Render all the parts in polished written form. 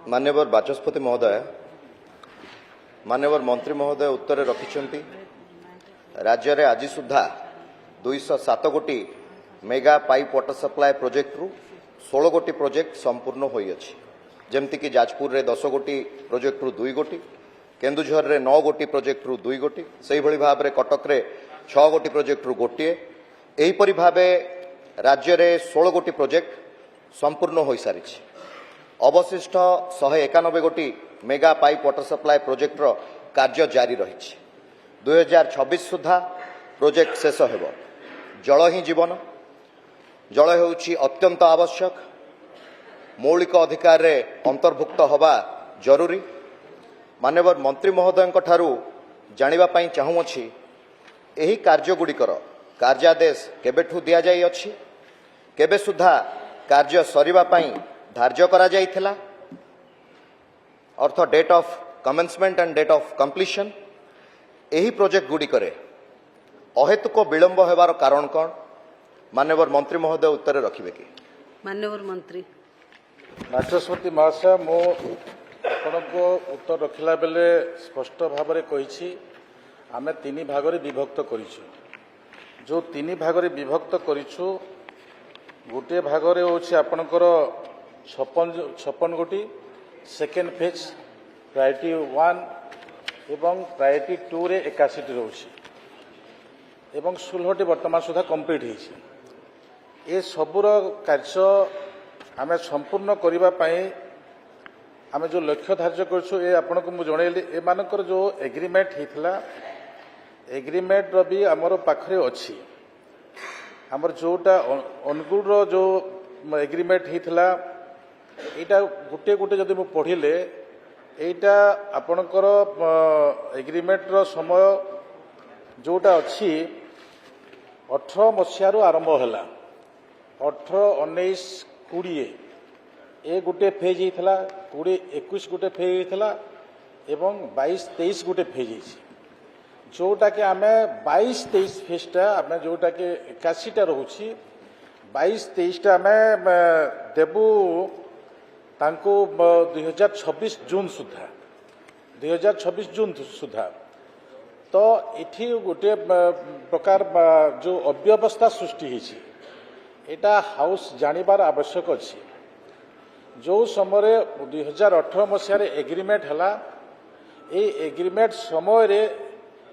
मान्यवर बाचस्पति महोदय, मान्यवर मंत्री महोदय उत्तर रखिंट राज्य में आज सुधा 207 गोटी mega pipe water supply project रु 16 गोटी प्रोजेक्ट संपूर्ण होइछि। जेमती कि जाजपुर रे 10 गोटी प्रोजेक्ट रु 2 गोटी, केन्दुझर रे 9 गोटी प्रोजेक्ट रु 2 गोटी, से भली भाव में कटक रे 6 गोटी प्रोजेक्ट रु गोटे, एहीपरि भावे राज्य रे 16 गोटी प्रोजेक्ट संपूर्ण हो सारी। अवशिष्ट 191 गोटी mega pipe water supply project रो कार्य जारी रही। 2026 सुधा प्रोजेक्ट शेष हेब। जल ही जीवन, जल हेउछि अत्यंत आवश्यक, मौलिक अधिकार रे अंतर्भुक्त हवा जरूरी। माननीय मंत्री महोदय ठारू जानिबा पई चाहूछि एही कार्यगुड़िकर कार्यादेश केबेठू दिया जाई अछि, केबे सुधा कार्य सरिबा पई धार्य करा जाइथिला, अर्थ date of commencement and date of completion. एही प्रोजेक्ट गुड़िकरे अहेतुक विलंब हेबार कारण कौन? माननीय मंत्री महोदय उत्तर रखिबे कि? माननीय मंत्री। बाचस्पति महाशय, मो आपनको उत्तर रखिला बेले स्पष्ट भाव में कही आमे 3 भाग रे विभक्त करिछु। जो 3 भाग रे विभक्त करिछु, गोटे भाग रे होछि आपनकर 56 गोटी, सेकेंड फेज प्रायोरिटी 1 एवं प्रायोरिटी 2 रे 81 रोछि एवं 16टी वर्तमान सुधा कंप्लीट होइछि। ए सबुर कार्य आमे संपूर्ण करिबा पई आमे जो लक्ष्य धार्य करछु, ए आपनको मु जणैली। ए मानकर जो एग्रीमेंट हितला, एग्रीमेंट रो भी हमर पाखरे अछि। हमर जोटा अनुगुल रो जो एग्रीमेंट हितला, एटा गुटे गुटे जदि मु पढ़िले, एटा आपनकर एग्रीमेंट रो समय जोटा अछि 18 मसिया रो आरंभ होला। 18, 19, 20 ए गुटे फेज हितला, 20, 21 गुटे फेज हितला एवं 22, 23 गुटे फेज हिछि। जोटा के आमे 22, 23 फेजटा आमे जोटा के 81टा रहउछि, 22, 23टा आमे देबु तांको 2026 जून सुधा, 2026 जून सुधा। तो इठी गोटे प्रकार जो अव्यवस्था सृष्टि हिछि, एटा हाउस जानिबार आवश्यक अछि। जो समय 2018 मसीह एग्रीमेंट हला, ए एग्रीमेंट समय रे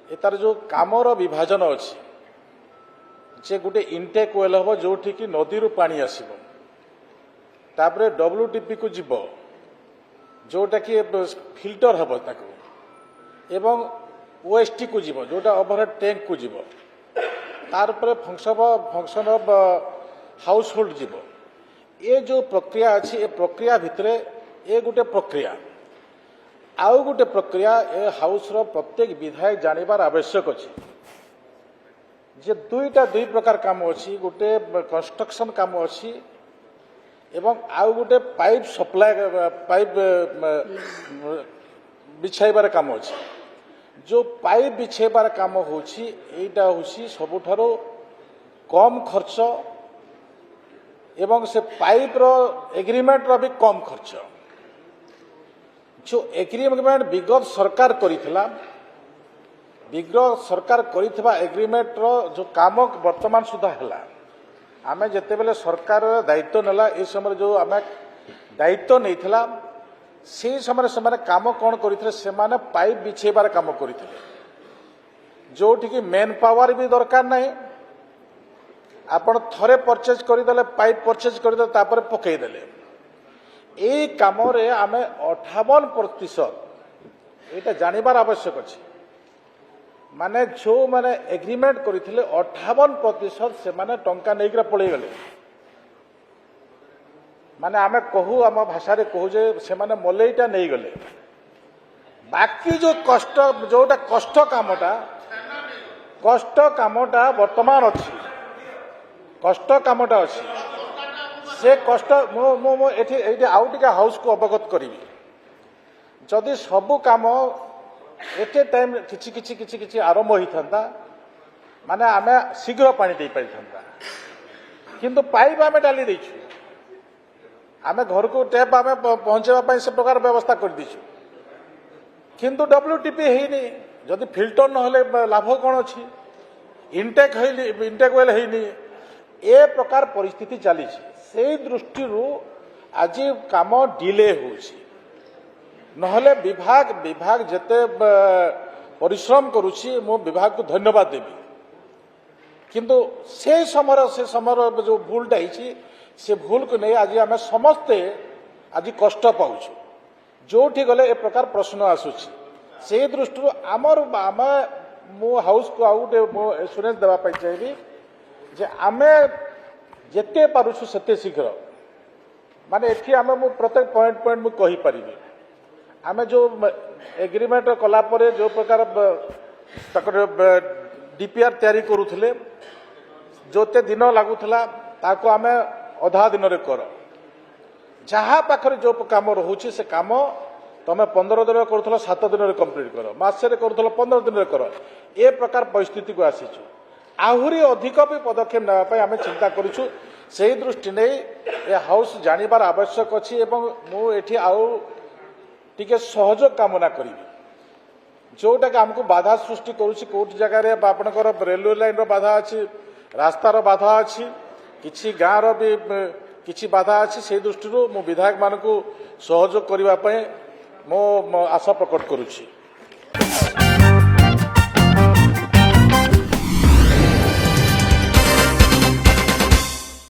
एतार जो कामर विभाजन अछि, जे गोटे इनटेक वेल हबो जोठी कि नदी रो पानी आसीबो, तापरे डब्ल्यूटीपी को जीव जोटा कि फिल्टर हबो ताको, एवं ओएसटी को जीव जोटा ओवरहेड टैंक को जीव, तार पर फंक्शन ऑफ हाउस होल्ड जीव। ए जो प्रक्रिया अछि, ए प्रक्रिया भितरे ए गोटे प्रक्रिया आउ गोटे प्रक्रिया ए हाउस रो प्रत्येक विधायक जानिबार आवश्यक अछि जे दुई प्रकार काम अछि। गोटे कंस्ट्रक्शन काम अछि एवं आउ गोटे पाइप सप्लाई पाइप बिछाइबार काम अछि। जो पाइप बिछाइबार काम होछि, एटा होछि सबुठारो कम खर्च एवं से पाइप रो एग्रीमेंट रो भी कम खर्च। जो एग्रीमेंट विगत सरकार करिथिला, विगत सरकार करिथिबा एग्रीमेंट रो जो काम वर्तमान सुधा हला, आमे जेते बेले सरकार दायित्व नेला, ए समय जो आमे दायित्व नैथिला, से समय से काम कौन करथिले, से माने पाइप बिछेबार काम करथिले। जोठी कि मेन पावर भी दरकार नहीं, आपण थरे परचेज करदेले, पाइप परचेज करदेले, तापर पकई देले। ए काम रे आमे 58% एटा जानिबार आवश्यक अछि। माने जो माने एग्रीमेंट करथिले 58% से माने टंका नेकरा पळै गेले। माने आमे कहू, आम भाषा रे कहू जे से माने मलेईटा नै गले। बाकी जो कष्ट जोटा कष्ट कामटा वर्तमान अछि, कष्ट कामटा अछि, से कष्ट मो एठी आउ टिका हाउस को अवगत करिवि। जदि सबु काम एटे टाइम किछि किछि किछि किछि आरंभ होई थांता, माने आमे शीघ्र पानी दे पारि थांता, किंतु पाइप आमे डाली दैछु। आम घर को टैप आम पहुंचापी से प्रकार व्यवस्था कर दीचु किंतु WTP है जदि फिल्टर ना लाभ कौन अच्छी इंटेक वेल है ए प्रकार परिस्थिति चली से दृष्टि आज काम डिले होले विभाग जिते परिश्रम करुच्ची मो विभाग को धन्यवाद देवी किंतु से समय जो भूलटा से भूल को नहीं आज आम समस्ते आज कष्ट पाऊँ जो गले ए प्रकार प्रश्न आसूची से दृष्टि आमर आम मो हाउस को आउ गोटे मो एश्योरेंस देवाई चाहिए जे आमे जेते पारुछु सेते शीघ्र माने एठी आमे मु प्रत्येक पॉइंट मु कहि परिबे आमे जो एग्रीमेंट कला परे जो प्रकार तकर डीपीआर तैयारी करूथले जोते दिन लागुथला ताको आमे आधा दिन रे कर जहाँ पाखरे जो काम रोचे से काम तमे 15 दिन करूथला 7 दिन रे कंप्लीट कर मासे रे करूथला 15 दिन रे कर ए प्रकार परिस्थिति को आसीछु आहुरी अधिक भी पदक्षेप नापा आम चिंता करूँ से दृष्टि नहीं ए हाउस जानिबार आवश्यक अच्छी मुझे आउ टे सहयोग कामना करी जोटा कि आमको बाधा सृष्टि करुच्ची कौट जगार आपणकर रेलवे लाइन बाधा अच्छी रास्तार बाधा अच्छी किसी गाँव भी किसी बाधा अच्छी से दृष्टि मु विधायक मानक सहयोग करने मो आशा प्रकट करुच्ची।